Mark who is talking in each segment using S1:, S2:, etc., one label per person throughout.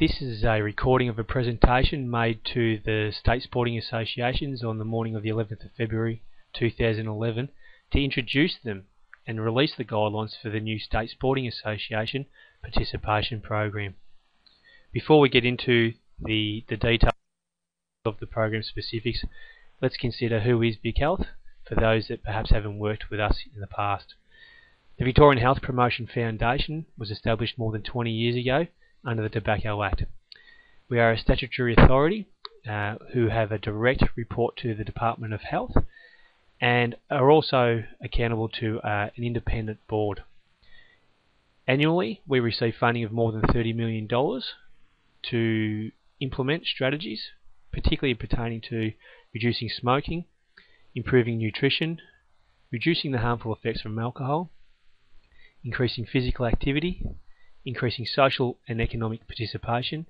S1: This is a recording of a presentation made to the State Sporting Associations on the morning of the 11th of February 2011 to introduce them and release the guidelines for the new State Sporting Association Participation Program. Before we get into the details of the program specifics, let's consider who is VicHealth for those that perhaps haven't worked with us in the past. The Victorian Health Promotion Foundation was established more than 20 years ago under the Tobacco Act. We are a statutory authority who have a direct report to the Department of Health and are also accountable to an independent board. Annually, we receive funding of more than $30 million to implement strategies, particularly pertaining to reducing smoking, improving nutrition, reducing the harmful effects from alcohol, increasing physical activity, increasing social and economic participation,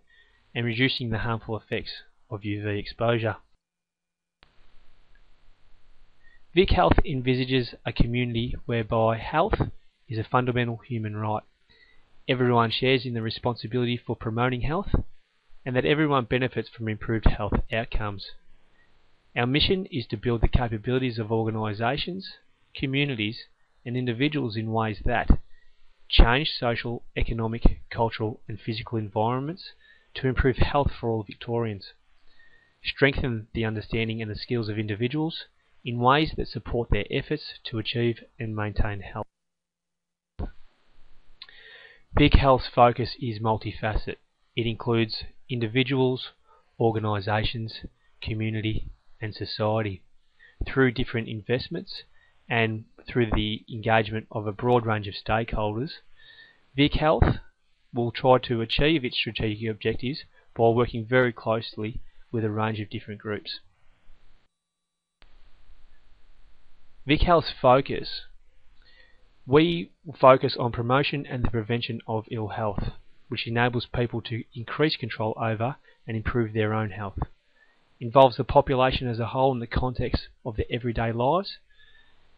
S1: and reducing the harmful effects of UV exposure. VicHealth envisages a community whereby health is a fundamental human right. Everyone shares in the responsibility for promoting health, and that everyone benefits from improved health outcomes. Our mission is to build the capabilities of organisations, communities, and individuals in ways that change social, economic, cultural and physical environments to improve health for all Victorians, strengthen the understanding and the skills of individuals in ways that support their efforts to achieve and maintain health. VicHealth's focus is multifaceted. It includes individuals, organisations, community and society through different investments and through the engagement of a broad range of stakeholders. VicHealth will try to achieve its strategic objectives while working very closely with a range of different groups. VicHealth's focus. We focus on promotion and the prevention of ill health, which enables people to increase control over and improve their own health. Involves the population as a whole in the context of their everyday lives,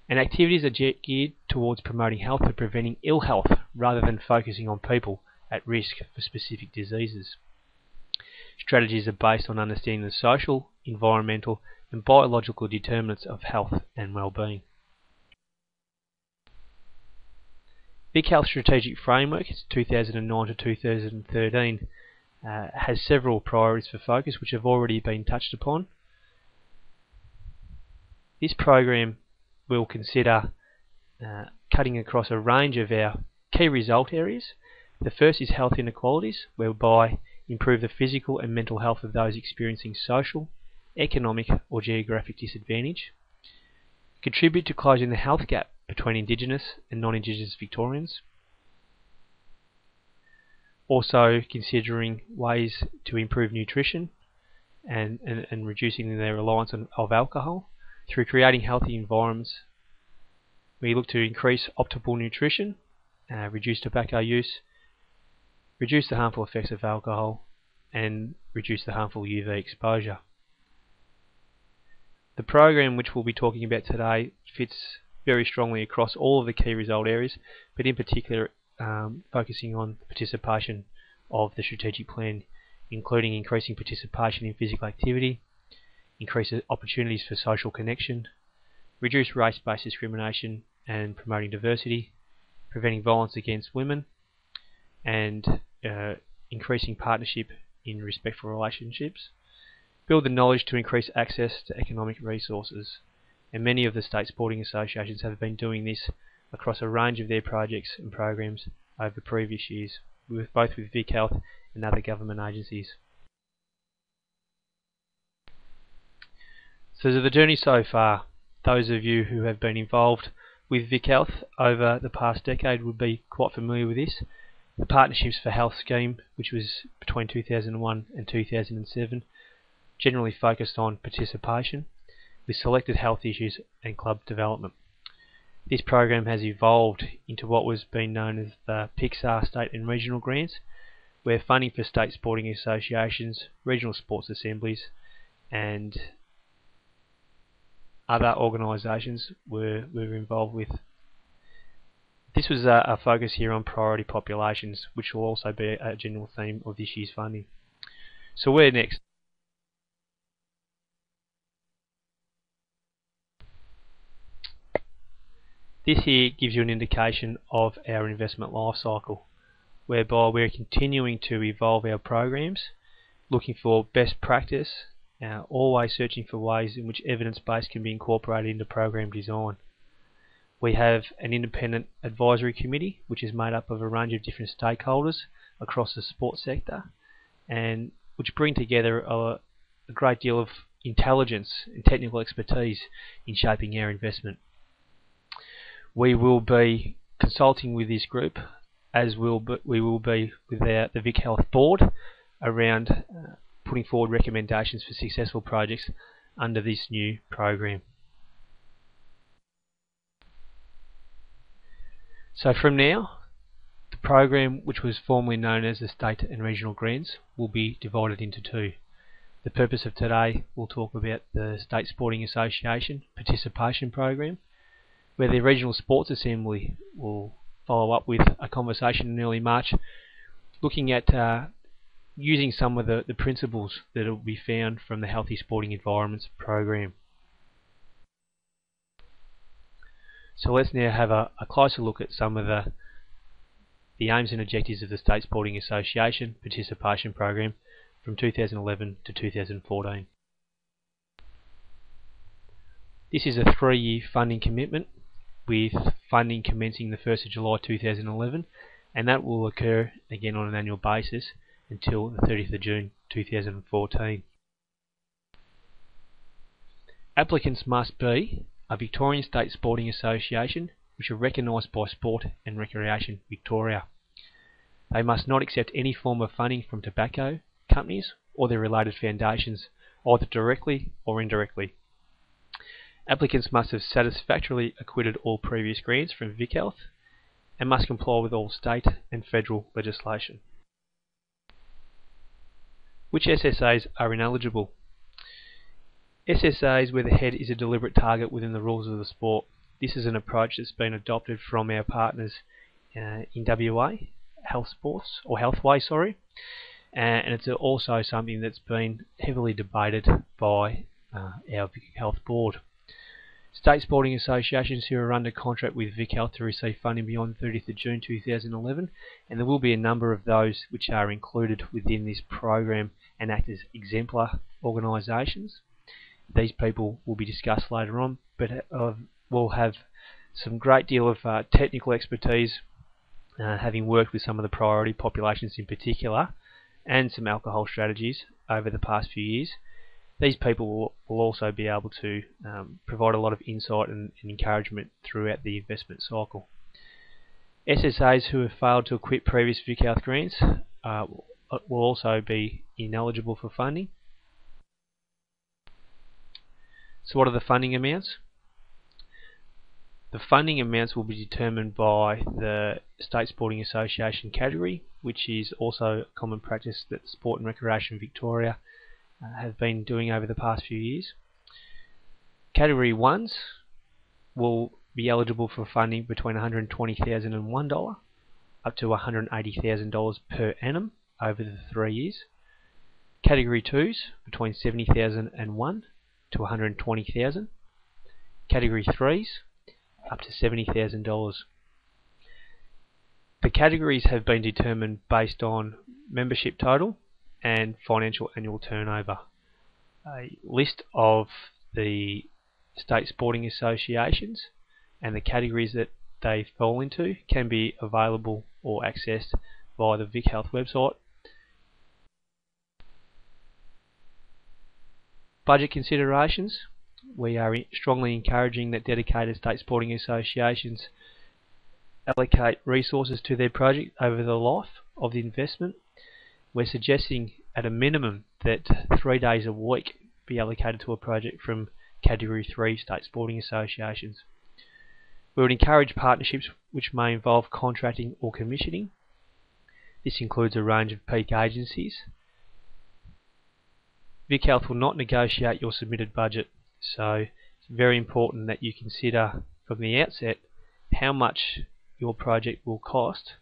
S1: and activities are geared towards promoting health and preventing ill health rather than focusing on people at risk for specific diseases. Strategies are based on understanding the social, environmental and biological determinants of health and well-being. VicHealth Strategic Framework 2009 to 2013 has several priorities for focus which have already been touched upon. This program will consider cutting across a range of our key result areas. The first is health inequalities, whereby improve the physical and mental health of those experiencing social, economic or geographic disadvantage. Contribute to closing the health gap between Indigenous and non-Indigenous Victorians. Also considering ways to improve nutrition and reducing their reliance of alcohol through creating healthy environments. We look to increase optimal nutrition, reduce tobacco use, reduce the harmful effects of alcohol and reduce the harmful UV exposure. The program which we'll be talking about today fits very strongly across all of the key result areas, but in particular focusing on participation of the strategic plan, including increasing participation in physical activity, increase opportunities for social connection, reduce race-based discrimination and promoting diversity, preventing violence against women, and increasing partnership in respectful relationships, build the knowledge to increase access to economic resources. And many of the state sporting associations have been doing this across a range of their projects and programs over previous years, both with VicHealth and other government agencies. So the journey so far, those of you who have been involved with VicHealth over the past decade would be quite familiar with this. The Partnerships for Health scheme, which was between 2001 and 2007, generally focused on participation with selected health issues and club development. This program has evolved into what was being known as the PIXAR state and regional grants, where funding for state sporting associations, regional sports assemblies and other organisations were involved with This was a focus here on priority populations, which will also be a general theme of this year's funding. So where next? This here gives you an indication of our investment life cycle, whereby we're continuing to evolve our programs, looking for best practice, always searching for ways in which evidence base can be incorporated into program design. We have an independent advisory committee which is made up of a range of different stakeholders across the sports sector, and which bring together a great deal of intelligence and technical expertise in shaping our investment. We will be consulting with this group, as we will be with the VicHealth board, around putting forward recommendations for successful projects under this new program. So from now, the program, which was formerly known as the State and Regional Grants, will be divided into two. The purpose of today, we'll talk about the State Sporting Association Participation Program, where the Regional Sports Assembly will follow up with a conversation in early March, looking at using some of the principles that will be found from the Healthy Sporting Environments program. So let's now have a closer look at some of the aims and objectives of the State Sporting Association Participation Program from 2011 to 2014. This is a 3-year funding commitment, with funding commencing the 1st of July 2011, and that will occur again on an annual basis until the 30th of June 2014. Applicants must be a Victorian State Sporting Association which are recognised by Sport and Recreation Victoria. They must not accept any form of funding from tobacco companies or their related foundations, either directly or indirectly. Applicants must have satisfactorily acquitted all previous grants from VicHealth and must comply with all state and federal legislation. Which SSAs are ineligible? SSAs where the head is a deliberate target within the rules of the sport. This is an approach that's been adopted from our partners in WA, Healthway, and it's also something that's been heavily debated by our VicHealth board. State sporting associations who are under contract with VicHealth to receive funding beyond 30th of June 2011, and there will be a number of those which are included within this program and act as exemplar organisations. These people will be discussed later on, but will have some great deal of technical expertise, having worked with some of the priority populations in particular, and some alcohol strategies over the past few years. These people will also be able to provide a lot of insight and encouragement throughout the investment cycle. SSAs who have failed to acquit previous VicHealth grants will also be ineligible for funding. So what are the funding amounts? The funding amounts will be determined by the State Sporting Association category, which is also common practice that Sport and Recreation Victoria have been doing over the past few years. Category 1s will be eligible for funding between $120,001 up to $180,000 per annum over the 3 years. Category 2s between $70,001 to $120,000. Category 3s up to $70,000. The categories have been determined based on membership total and financial annual turnover. A list of the state sporting associations and the categories that they fall into can be available or accessed via the VicHealth website. Budget considerations. We are strongly encouraging that dedicated state sporting associations allocate resources to their project over the life of the investment. We're suggesting at a minimum that 3 days a week be allocated to a project from Category 3 state sporting associations. We would encourage partnerships which may involve contracting or commissioning. This includes a range of peak agencies. VicHealth will not negotiate your submitted budget, so it's very important that you consider from the outset how much your project will cost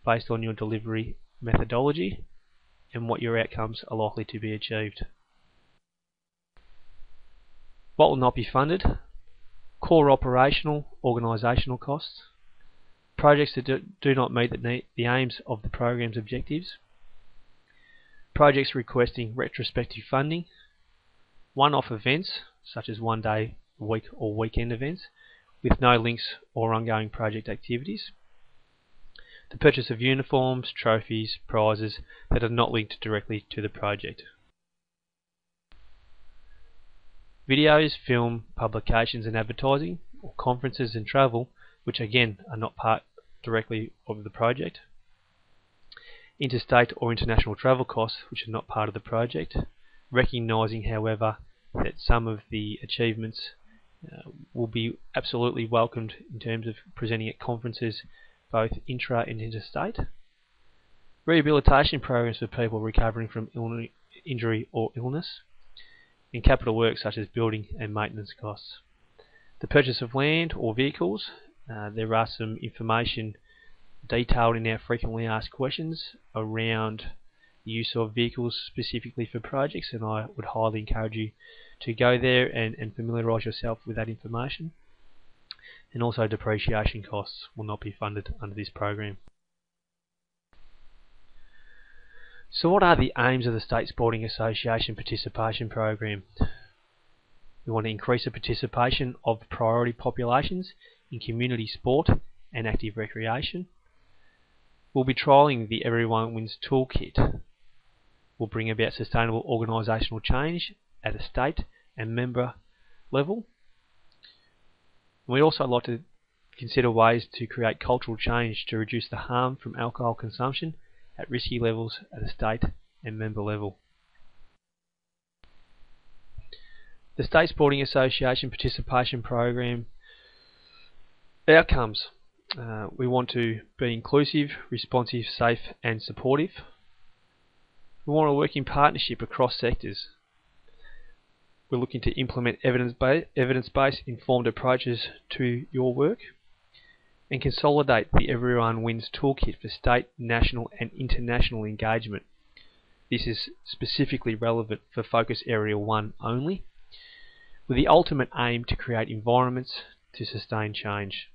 S1: based on your delivery methodology and what your outcomes are likely to be achieved. What will not be funded? Core operational, organisational costs, projects that do not meet the aims of the program's objectives, projects requesting retrospective funding, one-off events such as one day a week or weekend events with no links or ongoing project activities, the purchase of uniforms, trophies, prizes that are not linked directly to the project. Videos, film, publications and advertising, or conferences and travel, which again are not part directly of the project. Interstate or international travel costs, which are not part of the project, recognising however that some of the achievements will be absolutely welcomed in terms of presenting at conferences both intra and interstate. Rehabilitation programs for people recovering from injury or illness, and capital work such as building and maintenance costs. The purchase of land or vehicles, there are some information detailed in our frequently asked questions around the use of vehicles specifically for projects, and I would highly encourage you to go there and familiarise yourself with that information. And also depreciation costs will not be funded under this program. So what are the aims of the State Sporting Association Participation Program? We want to increase the participation of priority populations in community sport and active recreation. We'll be trialling the Everyone Wins Toolkit. We'll bring about sustainable organisational change at a state and member level. We'd also like to consider ways to create cultural change to reduce the harm from alcohol consumption at risky levels at a state and member level. The State Sporting Association Participation Program Outcomes. We want to be inclusive, responsive, safe and supportive. We want to work in partnership across sectors. We're looking to implement evidence-based informed approaches to your work and consolidate the Everyone Wins Toolkit for state, national and international engagement. This is specifically relevant for Focus Area 1 only, with the ultimate aim to create environments to sustain change.